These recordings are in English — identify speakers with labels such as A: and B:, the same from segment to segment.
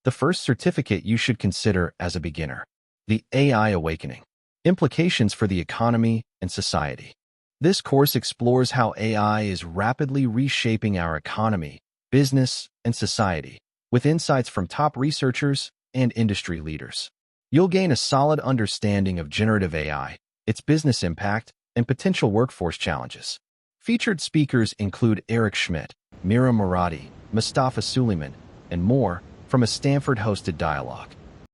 A: The first certificate you should consider as a beginner: the AI Awakening: Implications for the Economy and Society. This course explores how AI is rapidly reshaping our economy, business, and society, with insights from top researchers and industry leaders. You'll gain a solid understanding of generative AI, its business impact, and potential workforce challenges. Featured speakers include Eric Schmidt, Mira Murati, Mustafa Suleiman, and more from a Stanford-hosted dialogue.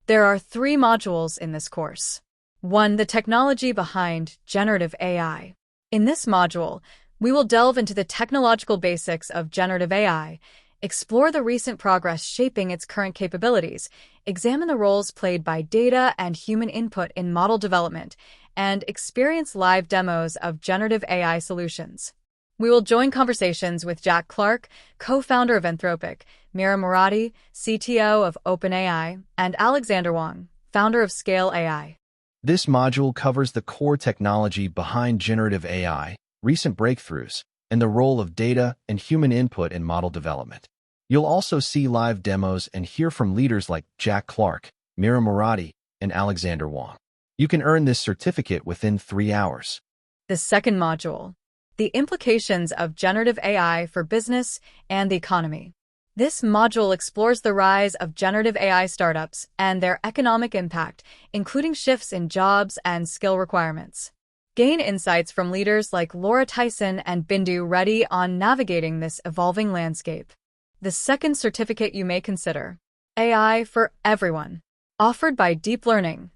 B: There are 3 modules in this course. 1. The technology behind generative AI. In this module, we will delve into the technological basics of generative AI, explore the recent progress shaping its current capabilities, examine the roles played by data and human input in model development, and experience live demos of generative AI solutions. We will join conversations with Jack Clark, co-founder of Anthropic, Mira Murati, CTO of OpenAI, and Alexander Wang, founder of Scale AI.
A: This module covers the core technology behind generative AI, recent breakthroughs, and the role of data and human input in model development. You'll also see live demos and hear from leaders like Jack Clark, Mira Murati, and Alexander Wang. You can earn this certificate within 3 hours.
B: The second module: the implications of generative AI for business and the economy. This module explores the rise of generative AI startups and their economic impact, including shifts in jobs and skill requirements. Gain insights from leaders like Laura Tyson and Bindu Reddy on navigating this evolving landscape. The second certificate you may consider: AI for Everyone, offered by Deep Learning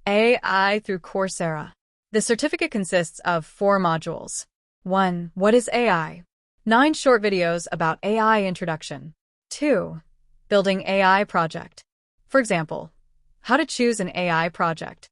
B: AI through Coursera. The certificate consists of 4 modules. 1. What is AI? 9 short videos about AI introduction. 2. Building AI project. For example, how to choose an AI project.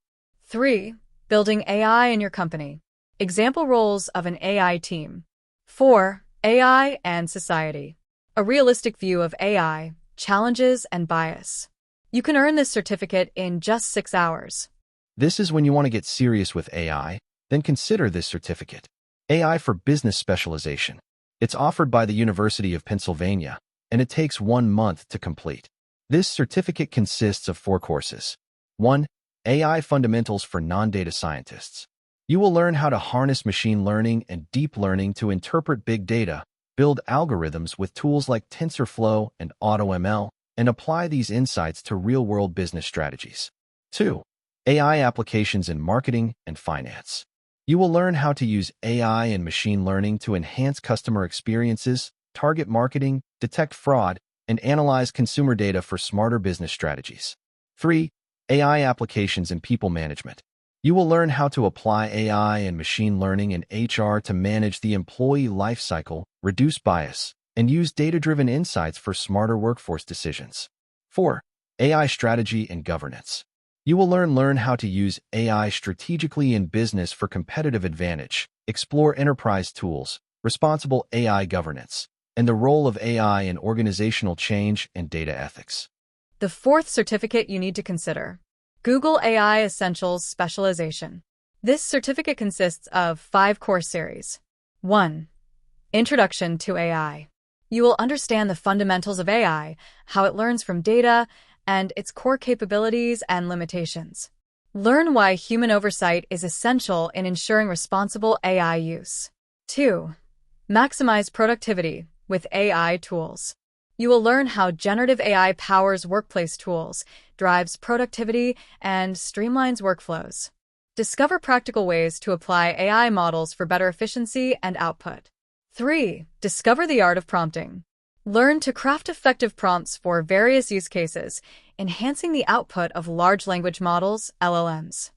B: 3. Building AI in your company. Example roles of an AI team. 4. AI and society. A realistic view of AI, challenges, and bias. You can earn this certificate in just 6 hours.
A: This is when you want to get serious with AI, then consider this certificate: AI for Business Specialization. It's offered by the University of Pennsylvania, and it takes 1 month to complete. This certificate consists of 4 courses. 1. AI Fundamentals for Non-Data Scientists. You will learn how to harness machine learning and deep learning to interpret big data, build algorithms with tools like TensorFlow and AutoML, and apply these insights to real-world business strategies. 2. AI Applications in Marketing and Finance. You will learn how to use AI and machine learning to enhance customer experiences, target marketing, detect fraud, and analyze consumer data for smarter business strategies. 3. AI Applications in People Management. You will learn how to apply AI and machine learning in HR to manage the employee lifecycle, reduce bias, and use data-driven insights for smarter workforce decisions. 4. AI Strategy and Governance. You will learn how to use AI strategically in business for competitive advantage, explore enterprise tools, responsible AI governance, and the role of AI in organizational change and data ethics.
B: The fourth certificate you need to consider: Google AI Essentials Specialization. This certificate consists of 5 course series. 1. Introduction to AI. You will understand the fundamentals of AI, how it learns from data, and its core capabilities and limitations. Learn why human oversight is essential in ensuring responsible AI use. 2. Maximize productivity with AI tools. You will learn how generative AI powers workplace tools, drives productivity, and streamlines workflows. Discover practical ways to apply AI models for better efficiency and output. 3. Discover the art of prompting. Learn to craft effective prompts for various use cases, enhancing the output of large language models, LLMs.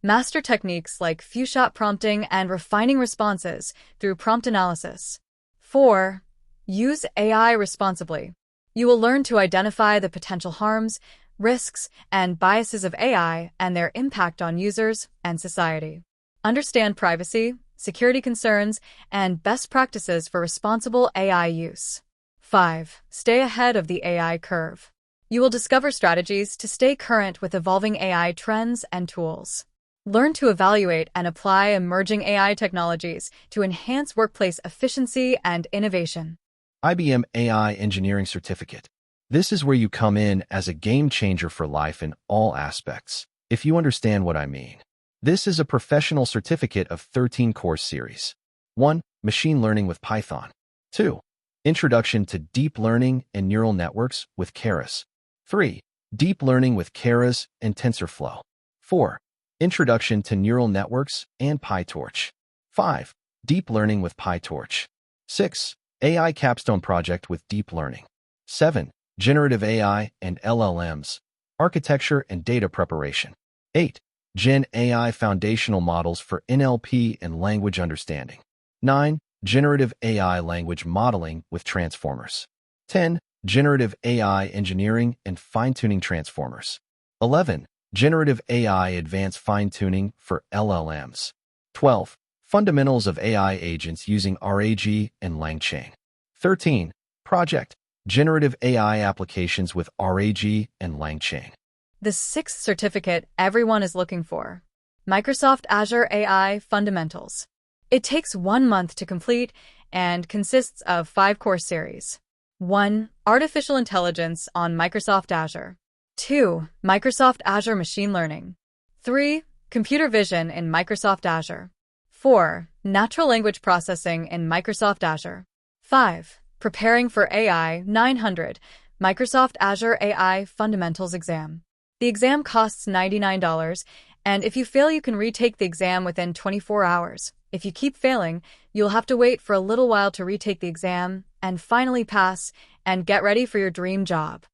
B: Master techniques like few-shot prompting and refining responses through prompt analysis. 4. Use AI responsibly. You will learn to identify the potential harms, risks, and biases of AI and their impact on users and society. Understand privacy, security concerns, and best practices for responsible AI use. 5. Stay ahead of the AI curve. You will discover strategies to stay current with evolving AI trends and tools. Learn to evaluate and apply emerging AI technologies to enhance workplace efficiency and innovation.
A: IBM AI Engineering Certificate. This is where you come in as a game changer for life in all aspects, if you understand what I mean. This is a professional certificate of 13 course series. 1. Machine Learning with Python. 2. Introduction to Deep Learning and Neural Networks with Keras. 3. Deep Learning with Keras and TensorFlow. 4. Introduction to Neural Networks and PyTorch. 5. Deep Learning with PyTorch. 6. AI Capstone Project with Deep Learning. 7. Generative AI and LLMs, Architecture and Data Preparation. 8. Gen AI Foundational Models for NLP and Language Understanding. 9. Generative AI Language Modeling with Transformers. 10. Generative AI Engineering and Fine-Tuning Transformers. 11. Generative AI Advanced Fine-Tuning for LLMs. 12. Fundamentals of AI Agents using RAG and LangChain. 13. Project Generative AI Applications with RAG and LangChain.
B: The sixth certificate everyone is looking for. Microsoft Azure AI Fundamentals. It takes 1 month to complete and consists of 5 course series. 1. Artificial Intelligence on Microsoft Azure. 2. Microsoft Azure Machine Learning. 3. Computer Vision in Microsoft Azure. 4. Natural Language Processing in Microsoft Azure. 5. Preparing for AI 900 Microsoft Azure AI Fundamentals Exam. The exam costs $99, and if you fail, you can retake the exam within 24 hours. If you keep failing, you'll have to wait for a little while to retake the exam and finally pass and get ready for your dream job.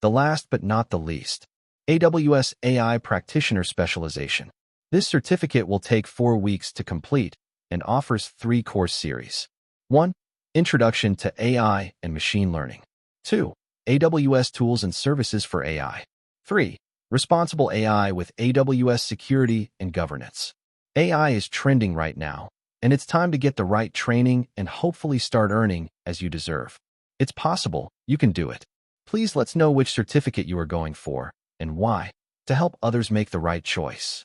A: The last but not the least, AWS AI Practitioner Specialization. This certificate will take 4 weeks to complete and offers 3 course series. 1. Introduction to AI and Machine Learning. 2. AWS Tools and Services for AI. 3. Responsible AI with AWS Security and Governance. AI is trending right now, and it's time to get the right training and hopefully start earning as you deserve. It's possible. You can do it. Please let's know which certificate you are going for and why, to help others make the right choice.